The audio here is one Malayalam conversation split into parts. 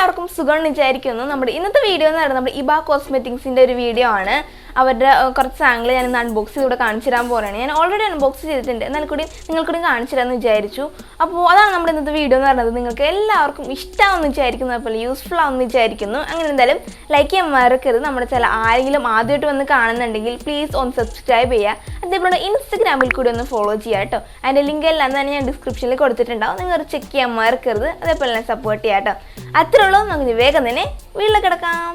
എല്ലാവർക്കും സുഖം വിചാരിക്കുന്നു. നമ്മുടെ ഇന്നത്തെ വീഡിയോ എന്ന് പറയുന്നത് നമ്മുടെ ഇബ കോസ്മെറ്റിക്സിന്റെ ഒരു വീഡിയോ ആണ്. അവരുടെ കുറച്ച് സാധനങ്ങൾ ഞാൻ ഇന്ന് അൺബോക്സ് ചെയ്ത് കാണിച്ചു തരാൻ പോവുകയാണ്. ഞാൻ ഓൾറെഡി അൺബോക്സ് ചെയ്തിട്ടുണ്ട്, എന്നാൽ കൂടി നിങ്ങൾക്കൂടി കാണിച്ചു തരാമെന്ന് വിചാരിച്ചു. അപ്പോൾ അതാണ് നമ്മുടെ ഇന്നത്തെ വീഡിയോ എന്ന് പറയുന്നത്. നിങ്ങൾക്ക് എല്ലാവർക്കും ഇഷ്ടമാണെന്ന് വിചാരിക്കുന്നു, അതുപോലെ യൂസ്ഫുൾ ആണെന്ന് വിചാരിക്കുന്നു. അങ്ങനെ എന്തായാലും ലൈക്ക് ചെയ്യാൻ മറക്കരുത്. നമ്മുടെ ചില ആരെങ്കിലും ആദ്യമായിട്ട് വന്ന് കാണുന്നുണ്ടെങ്കിൽ പ്ലീസ് ഒന്ന് സബ്സ്ക്രൈബ് ചെയ്യുക. അതേപോലെ ഇൻസ്റ്റഗ്രാമിൽ കൂടി ഒന്ന് ഫോളോ ചെയ്യുക കേട്ടോ. അതിൻ്റെ ലിങ്ക് എല്ലാം തന്നെ ഞാൻ ഡിസ്ക്രിപ്ഷനിൽ കൊടുത്തിട്ടുണ്ടാവും, നിങ്ങൾ ചെക്ക് ചെയ്യാൻ മറക്കരുത്. അതേപോലെ തന്നെ സപ്പോർട്ട് ചെയ്യാം കേട്ടോ. അത്രയുള്ളൂ, നമുക്ക് വേഗം തന്നെ വീട്ടിൽ കിടക്കാം.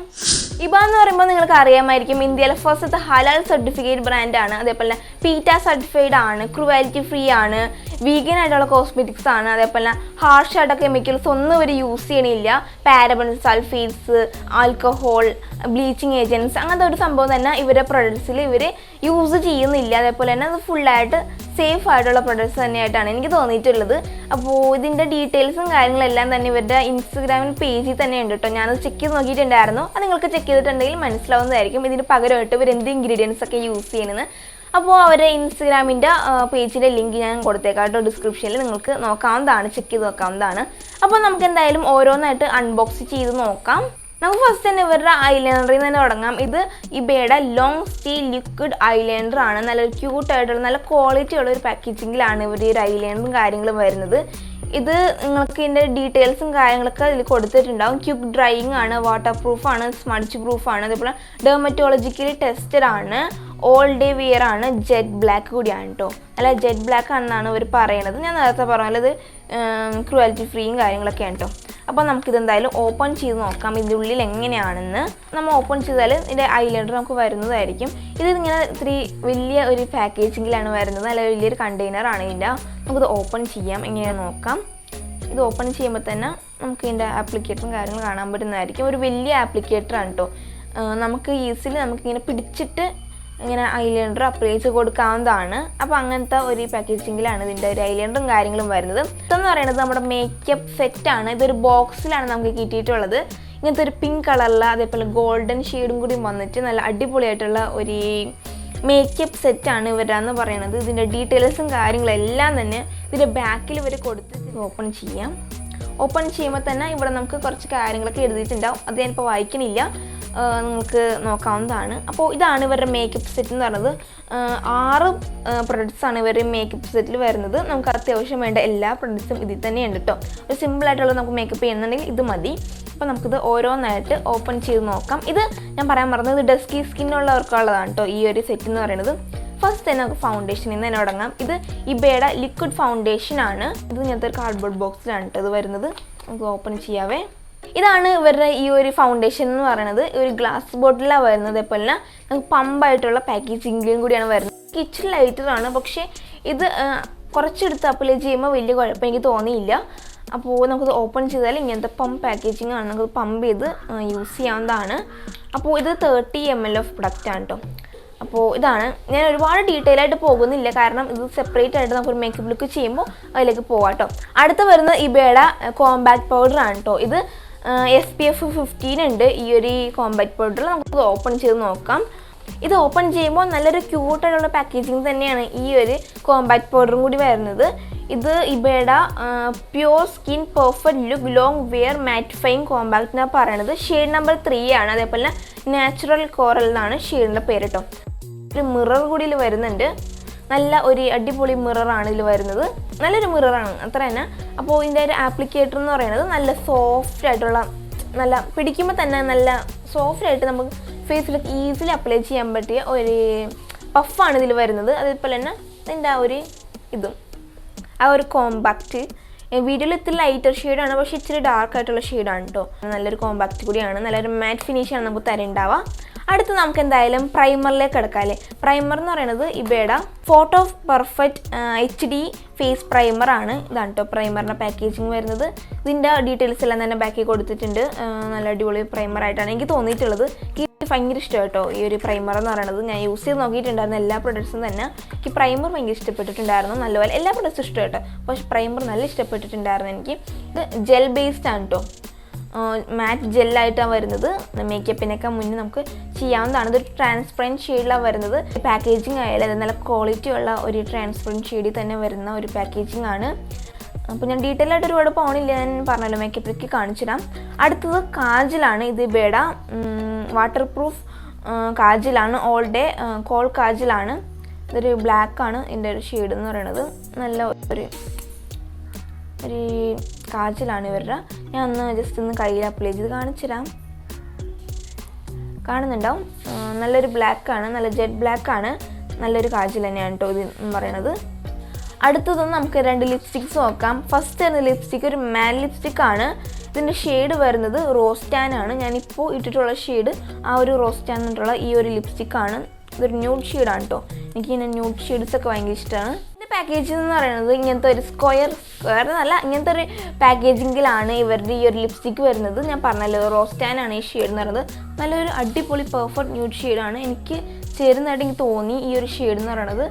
ഇബ എന്ന് പറയുമ്പോൾ നിങ്ങൾക്ക് അറിയാമായിരിക്കും, ഇന്ത്യയിലെ ഫസ്റ്റത്തെ ഹലാൽ സർട്ടിഫിക്കറ്റ് ബ്രാൻഡാണ്. അതേപോലെ പീറ്റ സർട്ടിഫൈഡ് ആണ്, ക്രുവാലിറ്റി ഫ്രീ ആണ്, വീഗൻ ആയിട്ടുള്ള കോസ്മെറ്റിക്സ് ആണ്. അതേപോലെ ഹാർഷ് ആയിട്ടുള്ള കെമിക്കൽസ് ഒന്നും ഇവർ യൂസ് ചെയ്യണില്ല. Parabens, sulphates, alcohol, bleaching agents അങ്ങനത്തെ ഒരു സംഭവം തന്നെ ഇവരുടെ പ്രൊഡക്ട്സിൽ ഇവർ യൂസ് ചെയ്യുന്നില്ല. അതേപോലെ തന്നെ അത് ഫുള്ളായിട്ട് സേഫ് ആയിട്ടുള്ള പ്രൊഡക്ട്സ് തന്നെയായിട്ടാണ് എനിക്ക് തോന്നിയിട്ടുള്ളത്. അപ്പോൾ ഇതിൻ്റെ ഡീറ്റെയിൽസും കാര്യങ്ങളെല്ലാം തന്നെ ഇവരുടെ ഇൻസ്റ്റഗ്രാമിൽ പേജിൽ തന്നെ ഉണ്ട് കേട്ടോ. ഞാനത് ചെക്ക് ചെയ്ത് നോക്കിയിട്ടുണ്ടായിരുന്നു. അത് നിങ്ങൾക്ക് ചെക്ക് ചെയ്തിട്ടുണ്ടെങ്കിൽ മനസ്സിലാവുന്നതായിരിക്കും ഇതിന് പകരമായിട്ട് ഇവർ എന്ത് ഇൻഗ്രീഡിയൻസ് ഒക്കെ യൂസ് ചെയ്യുന്നത്. അപ്പോൾ അവരുടെ ഇൻസ്റ്റഗ്രാമിൻ്റെ പേജിൻ്റെ ലിങ്ക് ഞാൻ കൊടുത്തേക്കാം കേട്ടോ ഡിസ്ക്രിപ്ഷനിൽ, നിങ്ങൾക്ക് നോക്കാവുന്നതാണ്, ചെക്ക് ചെയ്ത് നോക്കാവുന്നതാണ്. അപ്പോൾ നമുക്ക് എന്തായാലും ഓരോന്നായിട്ട് അൺബോക്സ് ചെയ്ത് നോക്കാം. നമുക്ക് ഫസ്റ്റ് തന്നെ ഇവരുടെ ഐലൈനറിൽ നിന്ന് തന്നെ തുടങ്ങാം. ഇത് ഇബയുടെ ലോങ് സ്റ്റേ ലിക്വിഡ് ഐലൈനർ ആണ്. നല്ലൊരു ക്യൂട്ടായിട്ടുള്ള നല്ല ക്വാളിറ്റി ഉള്ള ഒരു പാക്കേജിങ്ങിലാണ് ഇവർ ഈ ഒരു ഐലൈനറും കാര്യങ്ങളും വരുന്നത്. ഇത് നിങ്ങൾക്ക് ഇതിൻ്റെ ഡീറ്റെയിൽസും കാര്യങ്ങളൊക്കെ ഇതിൽ കൊടുത്തിട്ടുണ്ടാവും. ക്വിക്ക് ഡ്രൈയിങ് ആണ്, വാട്ടർ പ്രൂഫാണ്, സ്മഡ്ജ് പ്രൂഫാണ്, അതേപോലെ ഡെർമറ്റോളജിക്കലി ടെസ്റ്റഡ് ആണ്, ഓൾ ഡേ വിയർ ആണ്, ജെറ്റ് ബ്ലാക്ക് കൂടിയാണ് കേട്ടോ. അല്ല, ജെറ്റ് ബ്ലാക്ക് ആണെന്നാണ് ഇവർ പറയണത്. ഞാൻ നേരത്തെ പറഞ്ഞത് ക്രുവാലിറ്റി ഫ്രീയും കാര്യങ്ങളൊക്കെയാണ് കേട്ടോ. അപ്പോൾ നമുക്കിതെന്തായാലും ഓപ്പൺ ചെയ്ത് നോക്കാം ഇതിൻ്റെ ഉള്ളിൽ എങ്ങനെയാണെന്ന്. നമ്മൾ ഓപ്പൺ ചെയ്താൽ ഇതിൻ്റെ ഐലൈനർ നമുക്ക് വരുന്നതായിരിക്കും. ഇതിങ്ങനെ ഇത്തിരി വലിയ ഒരു പാക്കേജിങ്ങിലാണ് വരുന്നത്, നല്ല വലിയൊരു കണ്ടെയ്നറാണ് ഇതിൻ്റെ. നമുക്കിത് ഓപ്പൺ ചെയ്യാം, എങ്ങനെയാണെന്ന് നോക്കാം. ഇത് ഓപ്പൺ ചെയ്യുമ്പോൾ തന്നെ നമുക്ക് ഇതിൻ്റെ ആപ്ലിക്കേറ്ററും കാര്യങ്ങളും കാണാൻ പറ്റുന്നതായിരിക്കും. ഒരു വലിയ ആപ്ലിക്കേറ്ററാണ് കേട്ടോ. നമുക്ക് ഈസിലി നമുക്കിങ്ങനെ പിടിച്ചിട്ട് ഇങ്ങനെ ഐലൈനർ അപ്ലൈ ചെയ്ത് കൊടുക്കാവുന്നതാണ്. അപ്പോൾ അങ്ങനത്തെ ഒരു പാക്കേജിങ്ങിലാണ് ഇതിൻ്റെ ഒരു ഐലൈനറും കാര്യങ്ങളും വരുന്നത്. ഇതെന്ന് പറയുന്നത് നമ്മുടെ മേക്കപ്പ് സെറ്റാണ്. ഇതൊരു ബോക്സിലാണ് നമുക്ക് കിട്ടിയിട്ടുള്ളത്. ഇങ്ങനത്തെ ഒരു പിങ്ക് കളറിൽ അതേപോലെ ഗോൾഡൻ ഷെയ്ഡും കൂടി വന്നിട്ട് നല്ല അടിപൊളിയായിട്ടുള്ള ഒരു മേക്കപ്പ് സെറ്റാണ് ഇവരാന്ന് പറയുന്നത്. ഇതിൻ്റെ ഡീറ്റെയിൽസും കാര്യങ്ങളെല്ലാം തന്നെ ഇതിൻ്റെ ബാക്കിൽ ഇവർ കൊടുത്ത് ഓപ്പൺ ചെയ്യാം. ഓപ്പൺ ചെയ്യുമ്പോൾ തന്നെ ഇവിടെ നമുക്ക് കുറച്ച് കാര്യങ്ങളൊക്കെ എഴുതിയിട്ടുണ്ടാവും. അത് ഞാനിപ്പോൾ വായിക്കണില്ല, നിങ്ങൾക്ക് നോക്കാവുന്നതാണ്. അപ്പോൾ ഇതാണ് ഇവരുടെ മേക്കപ്പ് സെറ്റ് എന്ന് പറയുന്നത്. 6 പ്രൊഡക്ട്സാണ് ഇവരുടെ മേക്കപ്പ് സെറ്റിൽ വരുന്നത്. നമുക്ക് അത്യാവശ്യം വേണ്ട എല്ലാ പ്രൊഡക്ട്സും ഇതിൽ തന്നെയുണ്ട് കേട്ടോ. ഒരു സിമ്പിളായിട്ടുള്ള നമുക്ക് മേക്കപ്പ് ചെയ്യുന്നുണ്ടെങ്കിൽ ഇത് മതി. അപ്പോൾ നമുക്കിത് ഓരോന്നായിട്ട് ഓപ്പൺ ചെയ്ത് നോക്കാം. ഇത് ഞാൻ പറയാൻ പറഞ്ഞത് ഡസ്കി സ്കിന്നുള്ളവർക്കുള്ളതാണ് കേട്ടോ ഈ ഒരു സെറ്റ് എന്ന് പറയുന്നത്. ഫസ്റ്റ് തന്നെ നമുക്ക് ഫൗണ്ടേഷനിൽ നിന്ന് തന്നെ തുടങ്ങാം. ഇത് ഇബയുടെ ലിക്വിഡ് ഫൗണ്ടേഷൻ ആണ്. ഇത് ഇങ്ങനത്തെ ഒരു കാർഡ്ബോർഡ് ബോക്സിലാണ് കേട്ടോ ഇത് വരുന്നത്. നമുക്ക് ഓപ്പൺ ചെയ്യാവേ. ഇതാണ് ഇവരുടെ ഈ ഒരു ഫൗണ്ടേഷൻ എന്ന് പറയുന്നത്. ഒരു ഗ്ലാസ് ബോട്ടിലാണ് വരുന്നത്. അതേപോലെ തന്നെ നമുക്ക് പമ്പായിട്ടുള്ള പാക്കേജിങ്ങിലും കൂടിയാണ് വരുന്നത്. കിച്ചൺ ലൈറ്ററാണ്, പക്ഷേ ഇത് കുറച്ചെടുത്ത് അപ്ലൈ ചെയ്യുമ്പോൾ വലിയ കുഴപ്പം എനിക്ക് തോന്നിയില്ല. അപ്പോൾ നമുക്കിത് ഓപ്പൺ ചെയ്താൽ ഇങ്ങനത്തെ പമ്പ് പാക്കേജിങ് ആണ്, നമുക്ക് പമ്പ് ചെയ്ത് യൂസ് ചെയ്യാവുന്നതാണ്. അപ്പോൾ ഇത് 30 ml ഓഫ് പ്രൊഡക്റ്റാണ് കേട്ടോ. അപ്പോൾ ഇതാണ്, ഞാൻ ഒരുപാട് ഡീറ്റെയിൽ ആയിട്ട് പോകുന്നില്ല, കാരണം ഇത് സെപ്പറേറ്റ് ആയിട്ട് നമുക്കൊരു മേക്കപ്പ് ലുക്ക് ചെയ്യുമ്പോൾ അതിലേക്ക് പോകാം കേട്ടോ. അടുത്ത് വരുന്നത് ഇബയുടെ കോമ്പാക്ട് പൗഡർ ആണ് കേട്ടോ. ഇത് SPF 15 ഉണ്ട് ഈ ഒരു കോമ്പാക്ട് പൗഡറിൽ. നമുക്ക് ഓപ്പൺ ചെയ്ത് നോക്കാം. ഇത് ഓപ്പൺ ചെയ്യുമ്പോൾ നല്ലൊരു ക്യൂട്ടായിട്ടുള്ള പാക്കേജിങ് തന്നെയാണ് ഈ ഒരു കോമ്പാക്ട് പൗഡറും കൂടി വരുന്നത്. ഇത് ഇബയുടെ pure skin perfect look long wear mattifying compact എന്നാണ് പറയണത്. ഷെയ്ഡ് നമ്പർ 3 ആണ്. അതേപോലെ നാച്ചുറൽ കോറൽ എന്നാണ് ഷെയ്ഡിൻ്റെ പേര് കേട്ടോ. ഒരു മിറർ കൂടി ഇതിൽ വരുന്നുണ്ട്. നല്ല ഒരു അടിപൊളി മിററാണ് ഇതിൽ വരുന്നത്. നല്ലൊരു മിററാണ് അത്ര തന്നെ. അപ്പോൾ ഇതിൻ്റെ ഒരു ആപ്ലിക്കേറ്റർ എന്ന് പറയുന്നത് നല്ല സോഫ്റ്റ് ആയിട്ടുള്ള, നല്ല പിടിക്കുമ്പോൾ തന്നെ നല്ല സോഫ്റ്റായിട്ട് നമുക്ക് ഫേസിലൊക്കെ ഈസിലി അപ്ലൈ ചെയ്യാൻ പറ്റിയ ഒരു പഫാണ് ഇതിൽ വരുന്നത്. അതേപോലെ തന്നെ ഇതിൻ്റെ ആ ഒരു ഇതും ആ ഒരു കോമ്പാക്റ്റ് വീഡിയോയിൽ ഇത്തിരി ലൈറ്റർ ഷെയ്ഡാണ്, പക്ഷേ ഇച്ചിരി ഡാർക്ക് ആയിട്ടുള്ള ഷെയ്ഡാണ് കേട്ടോ. നല്ലൊരു കോമ്പാക്റ്റ് കൂടിയാണ്, നല്ലൊരു മാറ്റ് ഫിനിഷാണ് നമുക്ക് തരണ്ടാവുക. അടുത്ത് നമുക്ക് എന്തായാലും പ്രൈമറിലേക്ക് കിടക്കാം അല്ലേ. പ്രൈമർ എന്ന് പറയുന്നത് ഇബയുടെ photo perfect HD face primer ആണ്. ഇതാണ് കേട്ടോ പ്രൈമറിൻ്റെ പാക്കേജിങ് വരുന്നത്. ഇതിൻ്റെ ഡീറ്റെയിൽസ് എല്ലാം തന്നെ ബാക്കിൽ കൊടുത്തിട്ടുണ്ട്. നല്ല അടിപൊളി പ്രൈമറായിട്ടാണ് എനിക്ക് തോന്നിയിട്ടുള്ളത്. എനിക്ക് ഭയങ്കര ഇഷ്ടം കേട്ടോ ഈ ഒരു പ്രൈമർ എന്ന് പറയുന്നത്. ഞാൻ യൂസ് ചെയ്ത് നോക്കിയിട്ടുണ്ടായിരുന്നു എല്ലാ പ്രൊഡക്ട്സും തന്നെ. എനിക്ക് പ്രൈമർ ഭയങ്കര ഇഷ്ടപ്പെട്ടിട്ടുണ്ടായിരുന്നു. നല്ലപോലെ എല്ലാ പ്രൊഡക്ട്സും ഇഷ്ടം കേട്ടോ, പക്ഷേ പ്രൈമർ നല്ല ഇഷ്ടപ്പെട്ടിട്ടുണ്ടായിരുന്നു എനിക്ക്. ഇത് ജെൽ ബേസ്ഡ് ആണ് കേട്ടോ, മാറ്റ് ജെല്ലായിട്ടാണ് വരുന്നത്. മേക്കപ്പിനൊക്കെ മുന്നേ നമുക്ക് ചെയ്യാവുന്നതാണ്. ഇതൊരു ട്രാൻസ്പെറൻറ്റ് ഷെയ്ഡിലാണ് വരുന്നത്. പാക്കേജിങ് ആയാലും അത് നല്ല ക്വാളിറ്റി ഉള്ള ഒരു ട്രാൻസ്പെറൻറ്റ് ഷെയ്ഡിൽ തന്നെ വരുന്ന ഒരു പാക്കേജിങ് ആണ്. അപ്പോൾ ഞാൻ ഡീറ്റെയിൽ ആയിട്ട് ഒരുപാട് പോകണില്ല, ഞാൻ പറഞ്ഞല്ലോ മേക്കപ്പ് ലുക്ക് കാണിച്ചു തരാം. അടുത്തത് കാജലാണ്. ഇത് ബേഡ വാട്ടർ പ്രൂഫ് കാജലാണ്, ഓൾ ഡേ കോൾ കാജലാണ്. ഇതൊരു ബ്ലാക്കാണ് ഇതിൻ്റെ ഒരു ഷെയ്ഡ് എന്ന് പറയുന്നത്. നല്ല ഒരു കാജലാണ് ഇവരുടെ. ഞാൻ ഒന്ന് ജസ്റ്റ് ഒന്ന് കയ്യിൽ അപ്ലൈ ചെയ്ത് കാണിച്ചു തരാം. കാണുന്നുണ്ടാവും. നല്ലൊരു ബ്ലാക്കാണ്, നല്ല ജെറ്റ് ബ്ലാക്കാണ്. നല്ലൊരു കാജൽ തന്നെയാണ് കേട്ടോ ഇത് എന്ന് പറയുന്നത്. അടുത്തതൊന്നും നമുക്ക് 2 ലിപ്സ്റ്റിക്സ് നോക്കാം. ഫസ്റ്റ് വരുന്ന ലിപ്സ്റ്റിക്ക് ഒരു മാറ്റ് ലിപ്സ്റ്റിക്കാണ്. ഇതിൻ്റെ ഷെയ്ഡ് വരുന്നത് റോസ് ടാൻ ആണ്. ഞാനിപ്പോൾ ഇട്ടിട്ടുള്ള ഷെയ്ഡ് ആ ഒരു റോസ് ടാൻ എന്നിട്ടുള്ള ഈ ഒരു ലിപ്സ്റ്റിക്കാണ്. ഇതൊരു ന്യൂഡ് ഷെയ്ഡാണ് കേട്ടോ. എനിക്കിങ്ങനെ ന്യൂഡ് ഷെയ്ഡ്സൊക്കെ ഭയങ്കര ഇഷ്ടമാണ്. ഇതിൻ്റെ പാക്കേജിംഗ് എന്ന് പറയുന്നത് ഇങ്ങനത്തെ ഒരു സ്ക്വയർ എന്നല്ല, ഇങ്ങനത്തെ ഒരു പാക്കേജിങ്ങിലാണ് ഇവരുടെ ഈ ഒരു ലിപ്സ്റ്റിക്ക് വരുന്നത്. ഞാൻ പറഞ്ഞല്ലോ റോസ് ടാൻ ആണ് ഈ ഷെയ്ഡ് എന്ന് പറയുന്നത്. നല്ലൊരു അടിപൊളി പെർഫെക്റ്റ് ന്യൂഡ് ഷെയ്ഡാണ്. എനിക്ക് ചേരുന്നതായിട്ട് എനിക്ക് തോന്നി ഈ ഒരു ഷെയ്ഡ് എന്ന് പറയുന്നത്.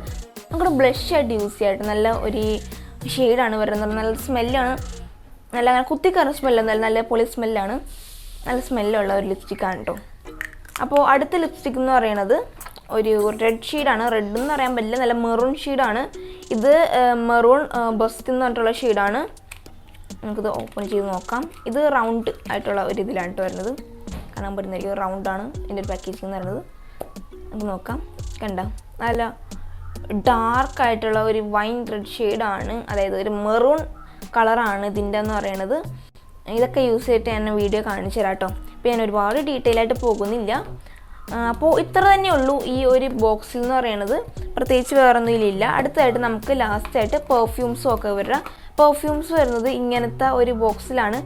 നമുക്കൊരു ബ്ലഷ് ആയിട്ട് യൂസ് ചെയ്യായിട്ട് നല്ല ഒരു ഷെയ്ഡാണ് വരുന്നത്. നല്ല സ്മെല്ലാണ്, നല്ല അങ്ങനെ കുത്തിക്കയറുന്ന സ്മെല്ലൊന്നുമല്ല, നല്ല പൊളി സ്മെല്ലാണ്, നല്ല സ്മെല്ലുള്ള ഒരു ലിപ്സ്റ്റിക്കാണ് കേട്ടോ. അപ്പോൾ അടുത്ത ലിപ്സ്റ്റിക് എന്ന് പറയുന്നത് ഒരു റെഡ് ഷെയ്ഡാണ്. റെഡ് എന്ന് പറയാൻ പറ്റില്ല, നല്ല മെറൂൺ ഷെയ്ഡാണ്. ഇത് മെറൂൺ ബസ്റ്റ് എന്ന് പറഞ്ഞിട്ടുള്ള ഷെയ്ഡാണ്. നമുക്കിത് ഓപ്പൺ ചെയ്ത് നോക്കാം. ഇത് റൗണ്ട് ആയിട്ടുള്ള ഒരു ഇതിലാണ് കേട്ടോ വരുന്നത്. കാണാൻ പറ്റുന്നതായിരിക്കും, റൗണ്ടാണ് ഇതിൻ്റെ ഒരു പാക്കേജിംഗ് എന്ന് പറയുന്നത്. നമുക്ക് നോക്കാം. കണ്ടോ, നല്ല ഡാർക്കായിട്ടുള്ള ഒരു വൈൻ റെഡ് ഷെയ്ഡാണ്, അതായത് ഒരു മെറൂൺ കളറാണ് ഇതിൻ്റെ എന്ന് പറയുന്നത്. ഇതൊക്കെ യൂസ് ചെയ്തിട്ട് ഞാൻ വീഡിയോ കാണിച്ചു തരാം കേട്ടോ. ഇപ്പോൾ ഞാൻ ഒരുപാട് ഡീറ്റെയിൽ ആയിട്ട് പോകുന്നില്ല. അപ്പോൾ ഇത്ര തന്നെ ഉള്ളൂ ഈ ഒരു ബോക്സിൽ എന്ന് പറയുന്നത്. പ്രത്യേകിച്ച് വേറൊന്നുമില്ല. അടുത്തതായിട്ട് നമുക്ക് ലാസ്റ്റായിട്ട് പെർഫ്യൂംസും ഒക്കെ വരിക. പെർഫ്യൂംസ് വരുന്നത് ഇങ്ങനത്തെ ഒരു ബോക്സിലാണ്.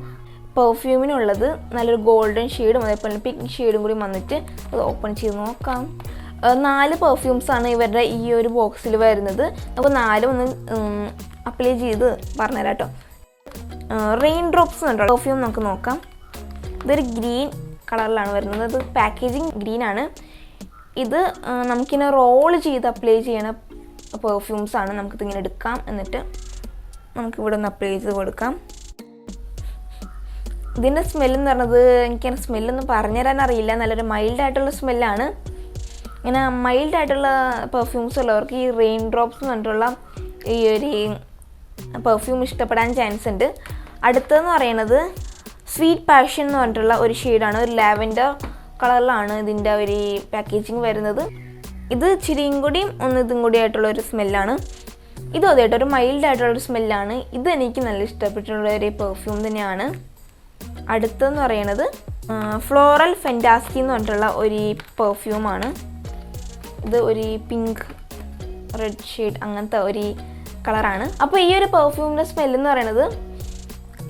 പെർഫ്യൂമിനുള്ളത് നല്ലൊരു ഗോൾഡൻ ഷെയ്ഡും അതേപോലെ പിങ്ക് ഷെയ്ഡും കൂടി വന്നിട്ട് അത് ഓപ്പൺ ചെയ്ത് നോക്കാം. 4 പെർഫ്യൂംസാണ് ഇവരുടെ ഈ ഒരു ബോക്സിൽ വരുന്നത്. നമുക്ക് 4 ഒന്ന് അപ്ലൈ ചെയ്ത് പറഞ്ഞുതരാം കേട്ടോ. റെയിൻ ഡ്രോപ്സ് ഉണ്ടോ പെർഫ്യൂം നമുക്ക് നോക്കാം. ഇതൊരു ഗ്രീൻ കളറിലാണ് വരുന്നത്. ഇത് പാക്കേജിങ് ഗ്രീനാണ്. ഇത് നമുക്കിങ്ങനെ റോൾ ചെയ്ത് അപ്ലൈ ചെയ്യണ പെർഫ്യൂംസാണ്. നമുക്കിതിങ്ങനെ എടുക്കാം, എന്നിട്ട് നമുക്കിവിടെ ഒന്ന് അപ്ലൈ ചെയ്ത് കൊടുക്കാം. ഇതിൻ്റെ സ്മെല്ലെന്ന് പറഞ്ഞത് എനിക്കങ്ങനെ സ്മെല്ലൊന്നും പറഞ്ഞുതരാൻ അറിയില്ല. നല്ലൊരു മൈൽഡായിട്ടുള്ള സ്മെല്ലാണ്. ഇങ്ങനെ മൈൽഡായിട്ടുള്ള പെർഫ്യൂംസ് ഉള്ളവർക്ക് ഈ റെയിൻ ഡ്രോപ്സ് എന്ന് പറഞ്ഞിട്ടുള്ള ഈ ഒരു പെർഫ്യൂം ഇഷ്ടപ്പെടാൻ ചാൻസ് ഉണ്ട്. അടുത്തതെന്ന് പറയുന്നത് സ്വീറ്റ് പാഷൻ എന്ന് പറഞ്ഞിട്ടുള്ള ഒരു ഷെയ്ഡാണ്. ഒരു ലാവൻഡർ കളറിലാണ് ഇതിൻ്റെ ഒരു പാക്കേജിങ് വരുന്നത്. ഇത് ഇച്ചിരിയും കൂടിയും ഇതും കൂടി ആയിട്ടുള്ള ഒരു സ്മെല്ലാണ്. ഇതും അതായിട്ട് ഒരു മൈൽഡായിട്ടുള്ളൊരു സ്മെല്ലാണ്. ഇത് എനിക്ക് നല്ല ഇഷ്ടപ്പെട്ടിട്ടുള്ള ഒരു പെർഫ്യൂം തന്നെയാണ്. അടുത്തതെന്ന് പറയുന്നത് ഫ്ലോറൽ ഫെൻറ്റാസ്റ്റി എന്ന് പറഞ്ഞിട്ടുള്ള ഒരു പെർഫ്യൂമാണ്. ഇത് ഒരു പിങ്ക് റെഡ് ഷെയ്ഡ് അങ്ങനത്തെ ഒരു കളറാണ്. അപ്പോൾ ഈ ഒരു പെർഫ്യൂമിൻ്റെ സ്മെല്ലെന്ന് പറയുന്നത്,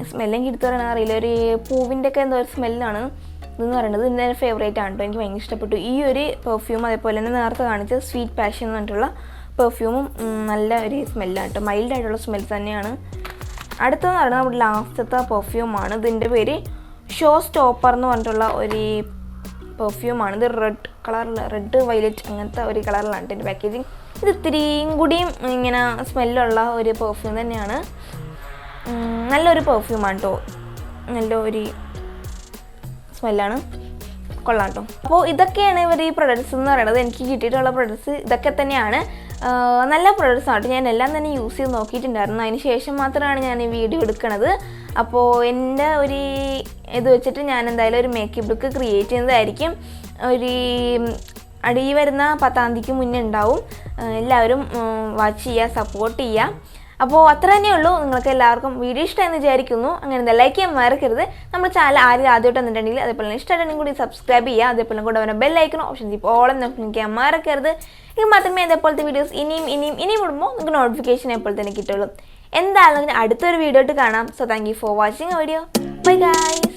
സ്മെല്ലെങ്കിൽ എടുത്ത് പറയാൻ അറിയില്ല, ഒരു പൂവിൻ്റെ ഒക്കെ എന്തോ ഒരു സ്മെല്ലാണ് ഇതെന്ന് പറയുന്നത്. ഇതിൻ്റെ ഫേവറേറ്റ് ആണ് കേട്ടോ. എനിക്ക് ഭയങ്കര ഇഷ്ടപ്പെട്ടു ഈ ഒരു പെർഫ്യൂം. അതേപോലെ തന്നെ നേരത്തെ കാണിച്ച സ്വീറ്റ് പാഷൻ എന്ന് പറഞ്ഞിട്ടുള്ള പെർഫ്യൂമും നല്ല ഒരു സ്മെല്ലാണ് കേട്ടോ. മൈൽഡായിട്ടുള്ള സ്മെൽ തന്നെയാണ്. അടുത്തതെന്ന് പറയുന്നത് നമ്മുടെ ലാസ്റ്റത്തെ പെർഫ്യൂമാണ്. ഇതിൻ്റെ പേര് ഷോ സ്റ്റോപ്പർ എന്ന് പറഞ്ഞിട്ടുള്ള ഒരു പെർഫ്യൂമാണ്. ഇത് റെഡ് കളറിൽ, റെഡ് വയലറ്റ് അങ്ങനത്തെ ഒരു കളറിലാണ് ഇതിൻ്റെ പാക്കേജിങ്. ഇത് ഇത്തിരിയും കൂടിയും ഇങ്ങനെ സ്മെല്ലുള്ള ഒരു പെർഫ്യൂം തന്നെയാണ്. നല്ലൊരു പെർഫ്യൂമാണ് കേട്ടോ. നല്ല ഒരു സ്മെല്ലാണ്, കൊള്ളാം കേട്ടോ. അപ്പോൾ ഇതൊക്കെയാണ് ഇവർ ഈ പ്രൊഡക്ട്സ് എന്ന് പറയുന്നത്. എനിക്ക് കിട്ടിയിട്ടുള്ള പ്രൊഡക്ട്സ് ഇതൊക്കെ തന്നെയാണ്. നല്ല പ്രൊഡക്ട്സ് ആണ്. ഞാൻ എല്ലാം തന്നെ യൂസ് ചെയ്ത് നോക്കിയിട്ടുണ്ടായിരുന്നു. അതിന് ശേഷം മാത്രമാണ് ഞാൻ ഈ വീഡിയോ എടുക്കുന്നത്. അപ്പോൾ എൻ്റെ ഒരു ഇത് വെച്ചിട്ട് ഞാൻ എന്തായാലും ഒരു മേക്കപ്പ് ലുക്ക് ക്രിയേറ്റ് ചെയ്യുന്നതായിരിക്കും. ഈ വരുന്ന 10-ാം തീയതിക്ക് മുന്നേ ഉണ്ടാവും. എല്ലാവരും വാച്ച് ചെയ്യുക, സപ്പോർട്ട് ചെയ്യുക. അപ്പോൾ അത്ര തന്നെയുള്ളൂ. നിങ്ങൾക്ക് എല്ലാവർക്കും വീഡിയോ ഇഷ്ടമായെന്ന് വിചാരിക്കുന്നു. അങ്ങനെ ലൈക്ക് ചെയ്യാൻ മറക്കരുത്. നമ്മുടെ ചാനൽ ആരും ആദ്യമായിട്ട് വന്നിട്ടുണ്ടെങ്കിൽ അതേപോലെ ഇഷ്ടമായിട്ടുണ്ടെങ്കിൽ കൂടി സബ്സ്ക്രൈബ് ചെയ്യുക. അതേപോലെ കൂടെ അവനെ ബെല്ലൈക്കണോ ഓപ്ഷൻ ഇപ്പോൾ ഓളം നോക്കാൻ മറക്കരുത്. ഇത് മാത്രമേ അതേപോലത്തെ വീഡിയോസ് ഇനിയും ഇടുമ്പോൾ നിങ്ങൾക്ക് നോട്ടിഫിക്കേഷൻ എപ്പോൾ തന്നെ കിട്ടുള്ളൂ. എന്തായാലും അടുത്തൊരു വീഡിയോ ആയിട്ട് കാണാം. So thank you for watching video. Bye guys.